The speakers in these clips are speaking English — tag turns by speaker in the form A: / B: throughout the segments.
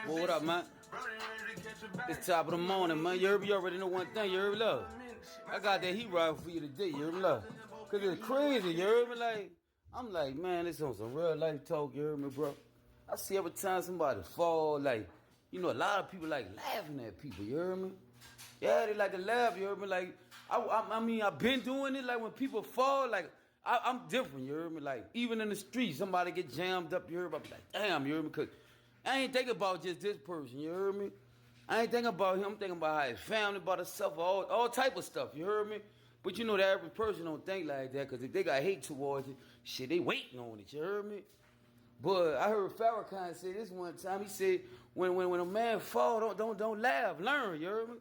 A: Well, what up, man? It's top of the morning, man. You already know one thing. You heard me, love. I got that heat rifle for you today. You heard me, love. Cause it's crazy. You heard me, like I'm like, man, this on some real life talk. You heard me, bro. I see every time somebody fall, like, you know, a lot of people like laughing at people. You heard me? Yeah, they like to laugh. You heard me? Like, I mean, I've been doing it. Like when people fall, like I'm different. You heard me? Like even in the street, somebody get jammed up. You heard me? I be like, damn. You heard me? Cause I ain't thinking about just this person, you heard me? I ain't thinking about him, I'm thinking about how his family, about himself, all type of stuff, you heard me? But you know the average person don't think like that, because if they got hate towards it, shit, they waiting on it, you heard me? But I heard Farrakhan say this one time, he said, when a man fall, don't laugh, learn, you heard me?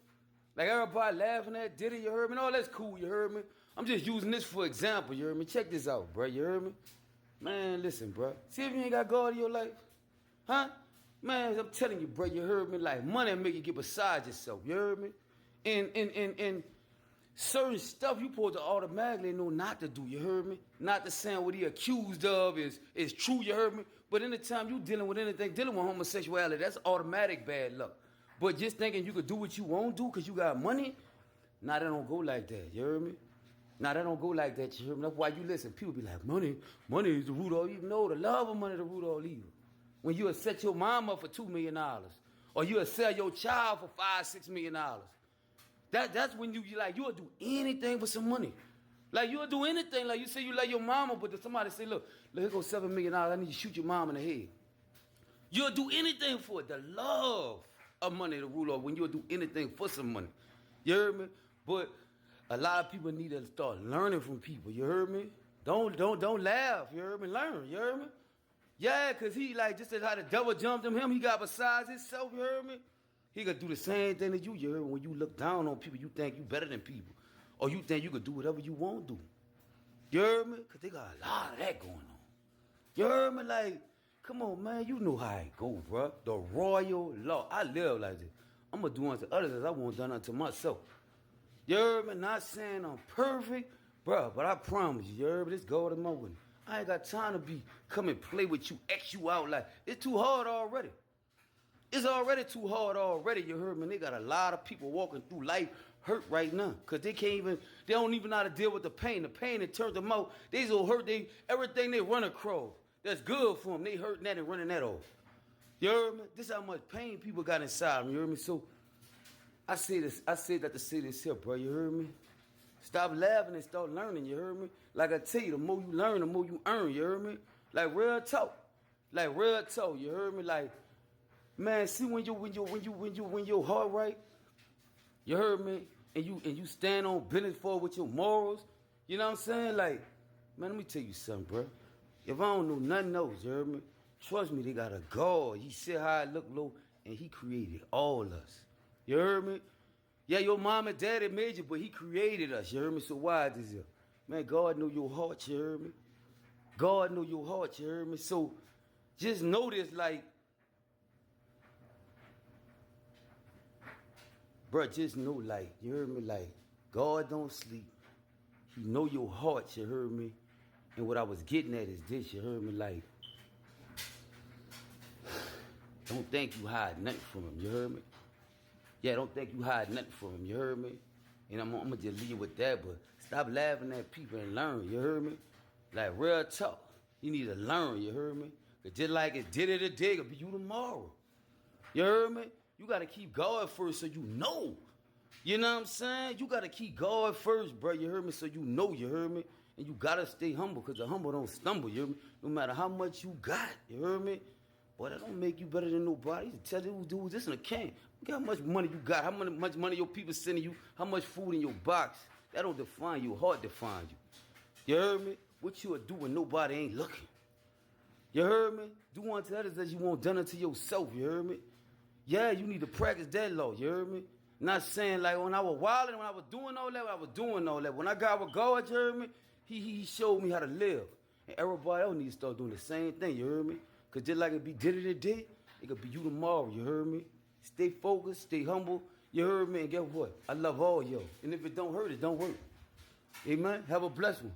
A: Like everybody laughing at Diddy, you heard me? No, that's cool, you heard me? I'm just using this for example, you heard me? Check this out, bro, you heard me? Man, listen, bro. See if you ain't got God in your life, huh? Man, I'm telling you, bro, you heard me? Like, money make you get beside yourself, you heard me? And certain stuff you supposed to automatically know not to do, you heard me? Not to saying what he accused of is true, you heard me? But anytime you dealing with anything, dealing with homosexuality, that's automatic bad luck. But just thinking you could do what you won't do because you got money, nah, that don't go like that, you heard me? Nah, that don't go like that, you heard me? That's why you listen. People be like, money is the root of all evil. No, the love of money is the root of all evil. When you set your mom up for $2 million, or you sell your child for $5-6 million, that's when you'll do anything for some money. Like you'll do anything. Like you say you love your mama, but somebody say, look, here goes $7 million. I need you to shoot your mom in the head. You'll do anything for it. The love of money to rule over when you'll do anything for some money. You heard me? But a lot of people need to start learning from people. You heard me? Don't laugh. You heard me? Learn. You heard me? Yeah, because he like just as how the devil jumped him, he got besides himself, you heard me? He could do the same thing that you heard me? When you look down on people, you think you better than people. Or you think you could do whatever you want to do. You heard me? Because they got a lot of that going on. You heard me? Like, come on, man, you know how it go, bro. The royal law. I live like this. I'm going to do unto others as I won't done unto myself. You heard me? Not saying I'm perfect, bro, but I promise you, you heard me? This God is my witness. I ain't got time to come and play with you, X you out like, it's too hard already. It's already too hard already, you heard me? They got a lot of people walking through life hurt right now. Cause they don't even know how to deal with the pain. The pain that turned them out, they so hurt, everything they run across, that's good for them, they hurting that and running that off. You heard me? This is how much pain people got inside them, you heard me? So, I said that to say this here, bro, you heard me? Stop laughing and start learning, you heard me? Like I tell you, the more you learn, the more you earn, you heard me? Like real talk. Like real talk, you heard me? Like, man, see when your heart right, you heard me? And you stand on business for with your morals, you know what I'm saying? Like, man, let me tell you something, bro. If I don't know nothing else, you heard me? Trust me, they got a God. He sit high, look low, and he created all us. You heard me? Yeah, your mom and daddy made you, but he created us, you heard me? So why is this here? Man, God know your heart, you heard me? God know your heart, you heard me? So just know this, like, bro, just know, like, you heard me? Like, God don't sleep. He know your heart, you heard me? And what I was getting at is this, you heard me? Like, don't think you hide nothing from him, you heard me? Yeah, don't think you hide nothing from him, you heard me? And I'm going to just leave with that, but stop laughing at people and learn, you heard me? Like real talk. You need to learn, you heard me? Cause just like it did it today, it'll be you tomorrow. You heard me? You got to keep God first so you know. You know what I'm saying? You got to keep God first, bro, you heard me? So you know, you heard me? And you got to stay humble because the humble don't stumble, you heard me? No matter how much you got, you heard me? Boy, that don't make you better than nobody. You tell you do this and a can. Look how much money you got, how much money your people sending you, how much food in your box. That don't define you, your heart defines you. You heard me? What you will do when nobody ain't looking. You heard me? Do unto others as you want done unto yourself, you heard me? Yeah, you need to practice that law, you heard me? Not saying like when I was wilding, when I was doing all that, I was doing all that. When I got with God, you heard me? He showed me how to live. And everybody else needs to start doing the same thing, you heard me? Because just like it be did it today, it could be you tomorrow, you heard me? Stay focused, stay humble, you heard me? And guess what? I love all y'all. And if it don't hurt, it don't work. Amen? Have a blessed one.